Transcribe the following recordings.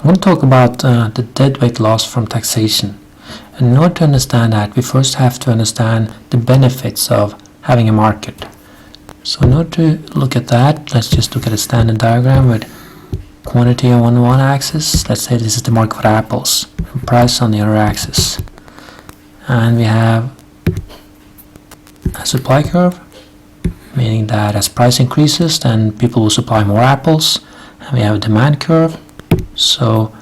I'm going to talk about the deadweight loss from taxation. And in order to understand that, we first have to understand the benefits of having a market. So in order to look at that, let's just look at a standard diagram with quantity on one axis. Let's say this is the market for apples, and price on the other axis. And we have a supply curve, meaning that as price increases, then people will supply more apples. And we have a demand curve. So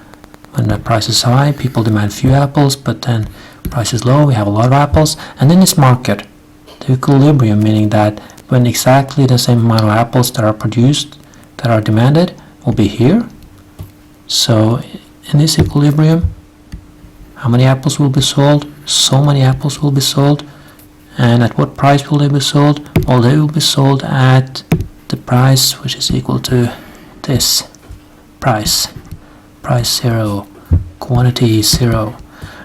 when the price is high, people demand few apples, but then price is low, we have a lot of apples. And then this market, the equilibrium, meaning that when exactly the same amount of apples that are produced, that are demanded, will be here. So in this equilibrium, how many apples will be sold? So many apples will be sold. And at what price will they be sold? Well, they will be sold at the price which is equal to this price. Price 0, quantity 0.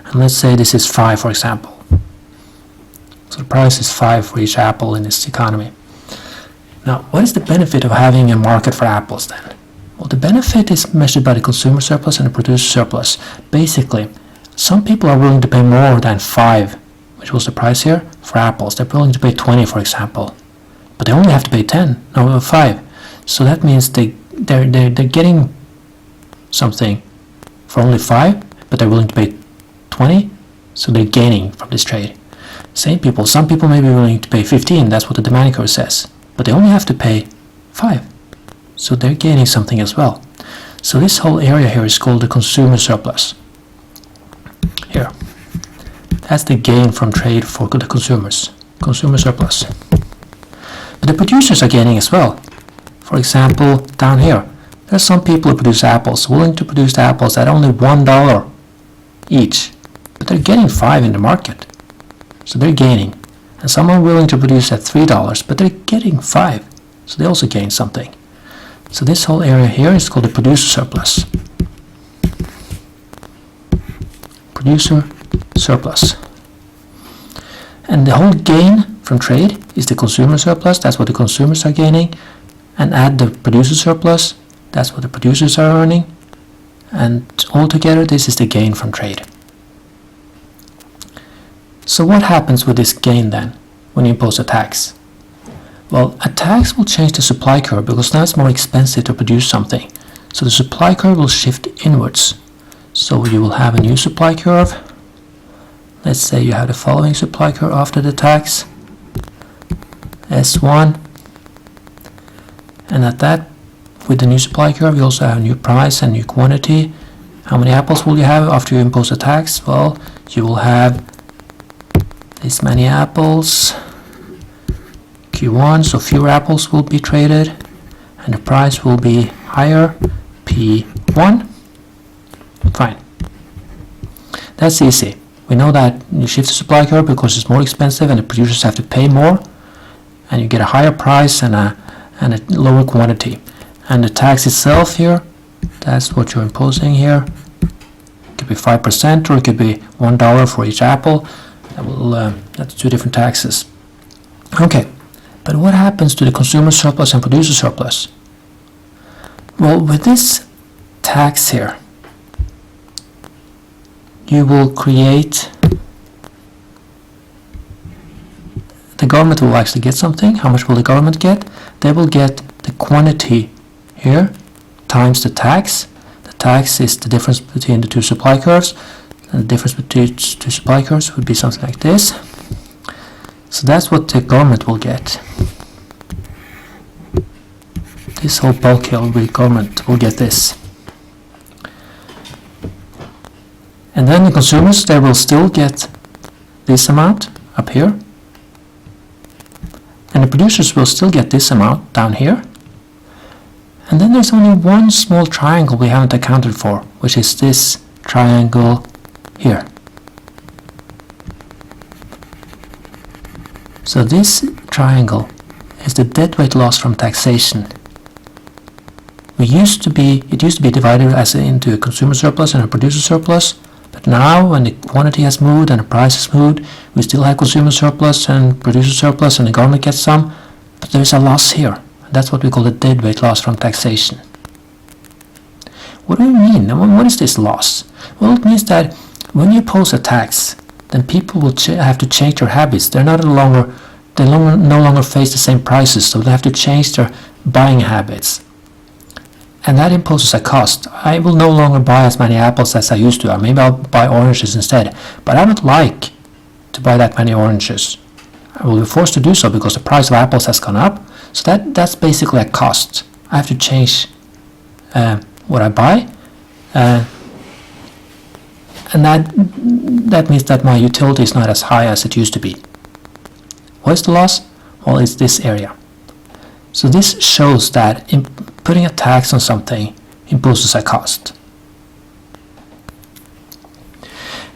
And let's say this is 5, for example. So the price is 5 for each apple in this economy. Now, what is the benefit of having a market for apples then? Well, the benefit is measured by the consumer surplus and the producer surplus. Basically, some people are willing to pay more than 5, which was the price here, for apples. They're willing to pay 20, for example. But they only have to pay 5. So that means they're getting something for only 5, but they're willing to pay 20, so they're gaining from this trade. Some people may be willing to pay 15, that's what the demand curve says, but they only have to pay 5, so they're gaining something as well. So this whole area here is called the consumer surplus. Here, that's the gain from trade for the consumers, consumer surplus. But the producers are gaining as well. For example, down here, there are some people who produce apples, willing to produce apples at only $1 each, but they're getting 5 in the market, so they're gaining. And some are willing to produce at $3, but they're getting 5, so they also gain something. So this whole area here is called the producer surplus. Producer surplus. And the whole gain from trade is the consumer surplus, that's what the consumers are gaining, and add the producer surplus, that's what the producers are earning, and altogether this is the gain from trade. So what happens with this gain then, when you impose a tax? Well, a tax will change the supply curve because now it's more expensive to produce something. So the supply curve will shift inwards. So you will have a new supply curve. Let's say you have the following supply curve after the tax, S1, and at that, with the new supply curve, you also have a new price and new quantity. How many apples will you have after you impose a tax? Well, you will have this many apples, Q1, so fewer apples will be traded, and the price will be higher, P1. Fine. That's easy. We know that you shift the supply curve because it's more expensive and the producers have to pay more, and you get a higher price and a lower quantity. And the tax itself here, that's what you're imposing here. It could be 5% or it could be $1 for each apple. That's 2 different taxes. Okay, but what happens to the consumer surplus and producer surplus? Well, with this tax here, you will create, the government will actually get something. How much will the government get? They will get the quantity here times the tax. The tax is the difference between the 2 supply curves, and the difference between 2 supply curves would be something like this. So that's what the government will get. This whole bulk here, the government will get this. And then the consumers, they will still get this amount up here. And the producers will still get this amount down here. And then there's only one small triangle we haven't accounted for, which is this triangle here. So this triangle is the deadweight loss from taxation. It used to be divided into a consumer surplus and a producer surplus, but now when the quantity has moved and the price has moved, we still have consumer surplus and producer surplus and the government gets some, but there is a loss here. That's what we call the deadweight loss from taxation. What do you mean? What is this loss? Well, it means that when you impose a tax, then people will have to change their habits. They no longer face the same prices, so they have to change their buying habits. And that imposes a cost. I will no longer buy as many apples as I used to, or maybe I'll buy oranges instead. But I would like to buy that many oranges. I will be forced to do so because the price of apples has gone up. So that's basically a cost. I have to change what I buy, and that means that my utility is not as high as it used to be. What is the loss? Well, it's this area. So this shows that putting a tax on something imposes a cost.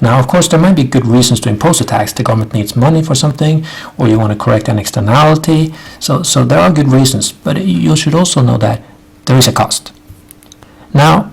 Now, of course, there might be good reasons to impose a tax. The government needs money for something, or you want to correct an externality. So there are good reasons, but you should also know that there is a cost. Now,